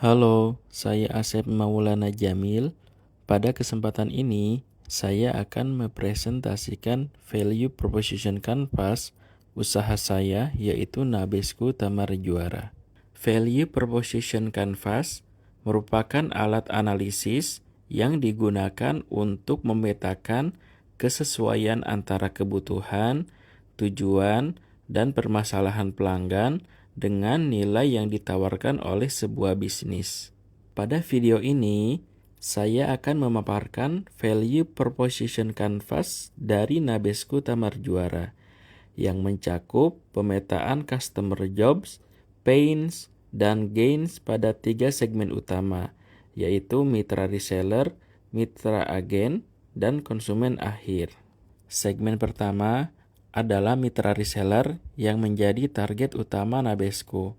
Halo, saya Asep Maulana Jamil. Pada kesempatan ini, saya akan mempresentasikan value proposition canvas usaha saya, yaitu Nabesku Tamar Juara. Value proposition canvas merupakan alat analisis yang digunakan untuk memetakan kesesuaian antara kebutuhan, tujuan, dan permasalahan pelanggan dengan nilai yang ditawarkan oleh sebuah bisnis. Pada video ini, saya akan memaparkan value proposition canvas dari Nabesku Tamar Juara yang mencakup pemetaan customer jobs, pains, dan gains pada 3 segmen utama, yaitu mitra reseller, mitra agen, dan konsumen akhir. Segmen pertama adalah mitra reseller yang menjadi target utama Nabesku.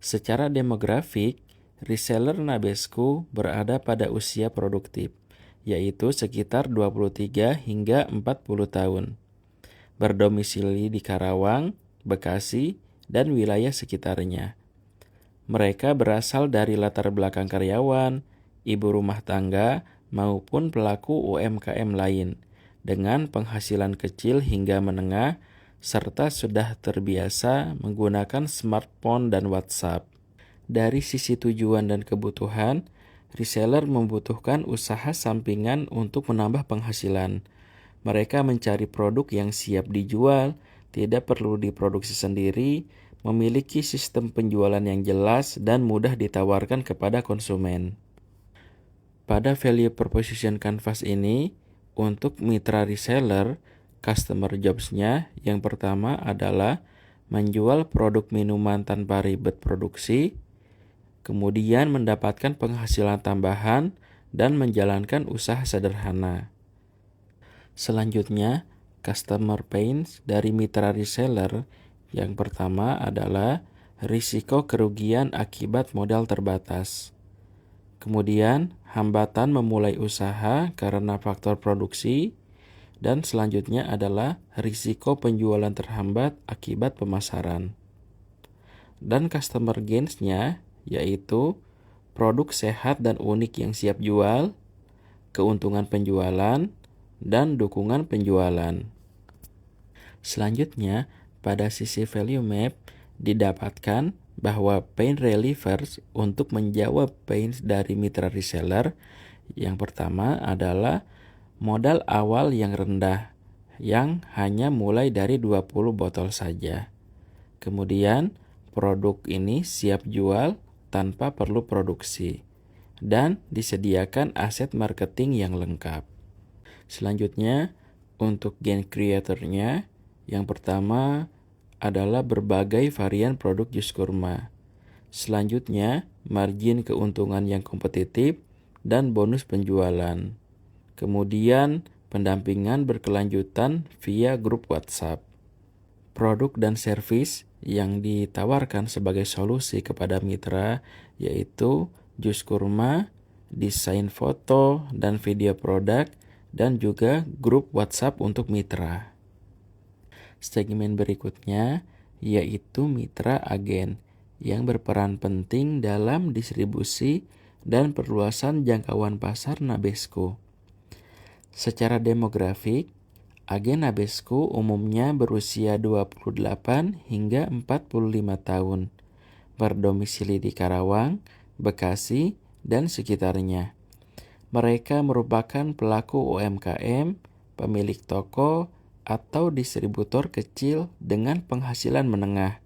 Secara demografik, reseller Nabesku berada pada usia produktif, yaitu sekitar 23 hingga 40 tahun. Berdomisili di Karawang, Bekasi, dan wilayah sekitarnya. Mereka berasal dari latar belakang karyawan, ibu rumah tangga, maupun pelaku UMKM lain, dengan penghasilan kecil hingga menengah, serta sudah terbiasa menggunakan smartphone dan WhatsApp. Dari sisi tujuan dan kebutuhan, reseller membutuhkan usaha sampingan untuk menambah penghasilan. Mereka mencari produk yang siap dijual, tidak perlu diproduksi sendiri, memiliki sistem penjualan yang jelas dan mudah ditawarkan kepada konsumen. Pada value proposition canvas ini, untuk mitra reseller, customer jobs-nya yang pertama adalah menjual produk minuman tanpa ribet produksi, kemudian mendapatkan penghasilan tambahan dan menjalankan usaha sederhana. Selanjutnya, customer pains dari mitra reseller yang pertama adalah risiko kerugian akibat modal terbatas. Kemudian, hambatan memulai usaha karena faktor produksi, dan selanjutnya adalah risiko penjualan terhambat akibat pemasaran. Dan customer gains-nya yaitu produk sehat dan unik yang siap jual, keuntungan penjualan, dan dukungan penjualan. Selanjutnya, pada sisi value map didapatkan bahwa pain relievers untuk menjawab pains dari mitra reseller yang pertama adalah modal awal yang rendah yang hanya mulai dari 20 botol saja. Kemudian, produk ini siap jual tanpa perlu produksi dan disediakan aset marketing yang lengkap. Selanjutnya, untuk gain creator-nya, yang pertama adalah berbagai varian produk jus kurma. Selanjutnya, margin keuntungan yang kompetitif dan bonus penjualan. Kemudian, pendampingan berkelanjutan via grup WhatsApp. Produk dan servis yang ditawarkan sebagai solusi kepada mitra yaitu jus kurma, desain foto dan video produk, dan juga grup WhatsApp untuk mitra. Segmen berikutnya yaitu mitra agen yang berperan penting dalam distribusi dan perluasan jangkauan pasar Nabesku. Secara demografik, agen Nabesku umumnya berusia 28 hingga 45 tahun, berdomisili di Karawang, Bekasi, dan sekitarnya. Mereka merupakan pelaku UMKM, pemilik toko, atau distributor kecil dengan penghasilan menengah,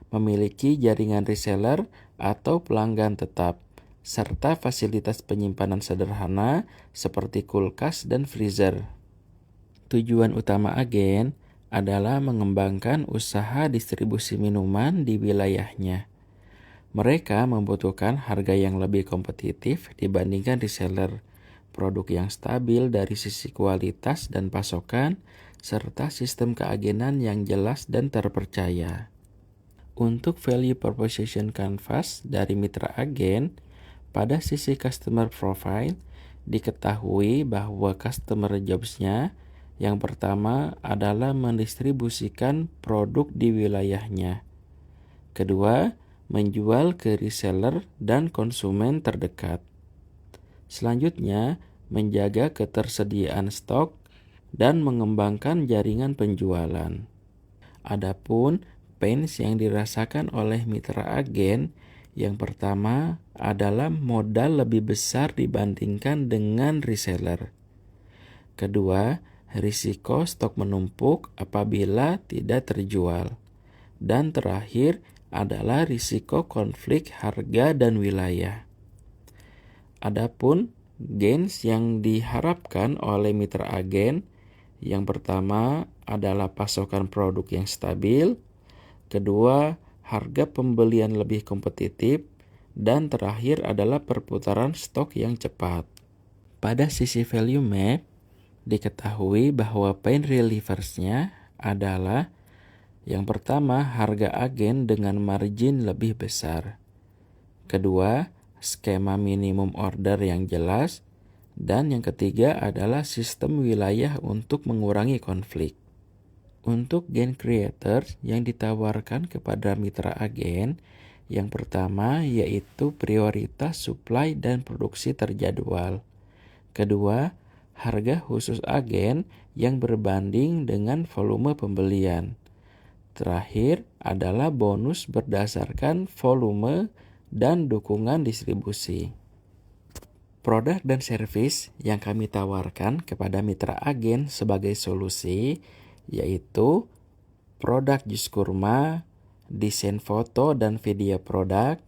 memiliki jaringan reseller atau pelanggan tetap, serta fasilitas penyimpanan sederhana seperti kulkas dan freezer. Tujuan utama agen adalah mengembangkan usaha distribusi minuman di wilayahnya. Mereka membutuhkan harga yang lebih kompetitif dibandingkan reseller, produk yang stabil dari sisi kualitas dan pasokan, serta sistem keagenan yang jelas dan terpercaya. Untuk value proposition canvas dari mitra agen, pada sisi customer profile, diketahui bahwa customer jobs-nya yang pertama adalah mendistribusikan produk di wilayahnya. Kedua, menjual ke reseller dan konsumen terdekat. Selanjutnya, menjaga ketersediaan stok dan mengembangkan jaringan penjualan. Adapun pains yang dirasakan oleh mitra agen, yang pertama adalah modal lebih besar dibandingkan dengan reseller. Kedua, risiko stok menumpuk apabila tidak terjual. Dan terakhir adalah risiko konflik harga dan wilayah. Adapun gains yang diharapkan oleh mitra agen, yang pertama adalah pasokan produk yang stabil, kedua, harga pembelian lebih kompetitif, dan terakhir adalah perputaran stok yang cepat. Pada sisi value map, diketahui bahwa pain relievers-nya adalah yang pertama, harga agen dengan margin lebih besar. Kedua, skema minimum order yang jelas. Dan yang ketiga adalah sistem wilayah untuk mengurangi konflik. Untuk gain creators yang ditawarkan kepada mitra agen, yang pertama yaitu prioritas supply dan produksi terjadwal. Kedua, harga khusus agen yang berbanding dengan volume pembelian. Terakhir adalah bonus berdasarkan volume dan dukungan distribusi. Produk dan servis yang kami tawarkan kepada mitra agen sebagai solusi yaitu produk jus kurma, desain foto dan video produk,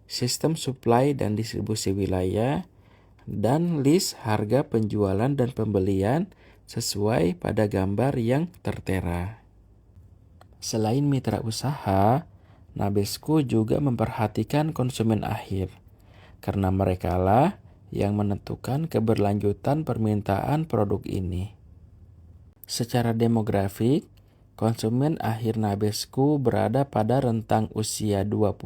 sistem supply dan distribusi wilayah, dan list harga penjualan dan pembelian sesuai pada gambar yang tertera. Selain mitra usaha, Nabesco juga memperhatikan konsumen akhir, karena merekalah yang menentukan keberlanjutan permintaan produk ini. Secara demografik, konsumen akhir Nabesco berada pada rentang usia 25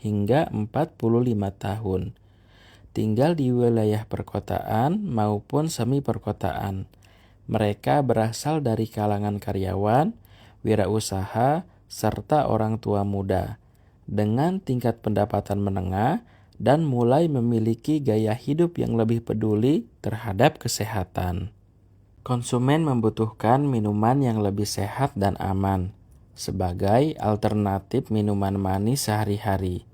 hingga 45 tahun. Tinggal di wilayah perkotaan maupun semi perkotaan. Mereka berasal dari kalangan karyawan, wirausaha, serta orang tua muda dengan tingkat pendapatan menengah dan mulai memiliki gaya hidup yang lebih peduli terhadap kesehatan. Konsumen membutuhkan minuman yang lebih sehat dan aman sebagai alternatif minuman manis sehari-hari.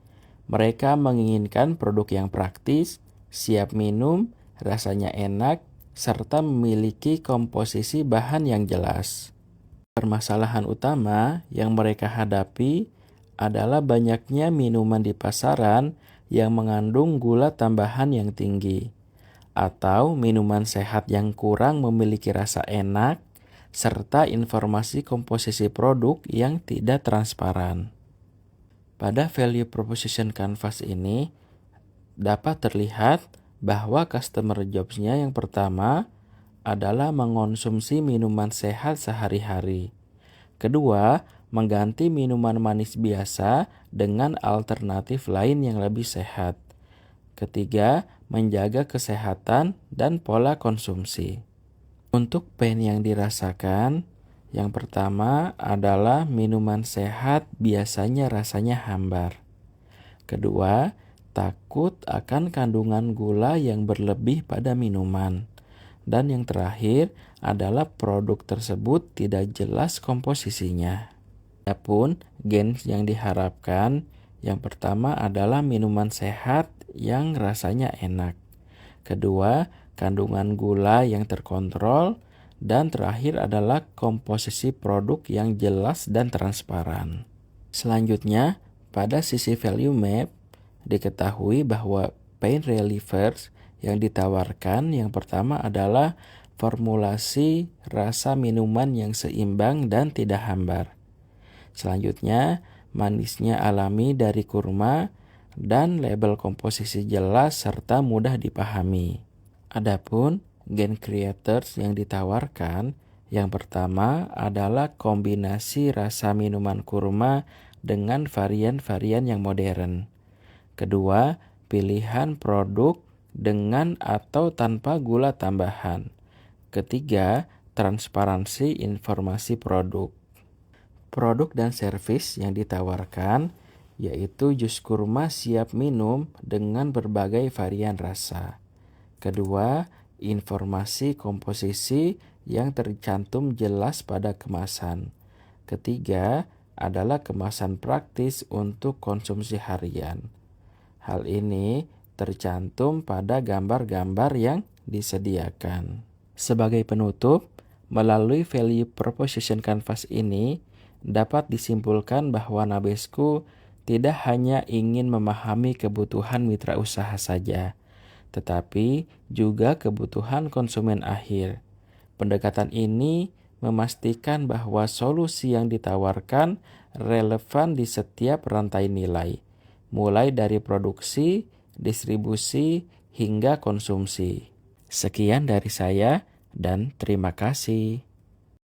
Mereka menginginkan produk yang praktis, siap minum, rasanya enak, serta memiliki komposisi bahan yang jelas. Permasalahan utama yang mereka hadapi adalah banyaknya minuman di pasaran yang mengandung gula tambahan yang tinggi, atau minuman sehat yang kurang memiliki rasa enak, serta informasi komposisi produk yang tidak transparan. Pada value proposition canvas ini, dapat terlihat bahwa customer jobs-nya yang pertama adalah mengonsumsi minuman sehat sehari-hari. Kedua, mengganti minuman manis biasa dengan alternatif lain yang lebih sehat. Ketiga, menjaga kesehatan dan pola konsumsi. Untuk pain yang dirasakan, yang pertama adalah minuman sehat biasanya rasanya hambar. Kedua, takut akan kandungan gula yang berlebih pada minuman. Dan yang terakhir adalah produk tersebut tidak jelas komposisinya. Adapun gains yang diharapkan, yang pertama adalah minuman sehat yang rasanya enak. Kedua, kandungan gula yang terkontrol. Dan terakhir adalah komposisi produk yang jelas dan transparan. Selanjutnya, pada sisi value map, diketahui bahwa pain relievers yang ditawarkan yang pertama adalah formulasi rasa minuman yang seimbang dan tidak hambar. Selanjutnya, manisnya alami dari kurma dan label komposisi jelas serta mudah dipahami. Adapun gain creators yang ditawarkan, yang pertama adalah kombinasi rasa minuman kurma dengan varian-varian yang modern. Kedua, pilihan produk dengan atau tanpa gula tambahan. Ketiga, transparansi informasi produk. Produk dan servis yang ditawarkan, yaitu jus kurma siap minum dengan berbagai varian rasa. Kedua, informasi komposisi yang tercantum jelas pada kemasan. Ketiga, adalah kemasan praktis untuk konsumsi harian. Hal ini tercantum pada gambar-gambar yang disediakan. Sebagai penutup, melalui value proposition canvas ini dapat disimpulkan bahwa Nabesco tidak hanya ingin memahami kebutuhan mitra usaha saja, tetapi juga kebutuhan konsumen akhir. Pendekatan ini memastikan bahwa solusi yang ditawarkan relevan di setiap rantai nilai, mulai dari produksi, distribusi, hingga konsumsi. Sekian dari saya dan terima kasih.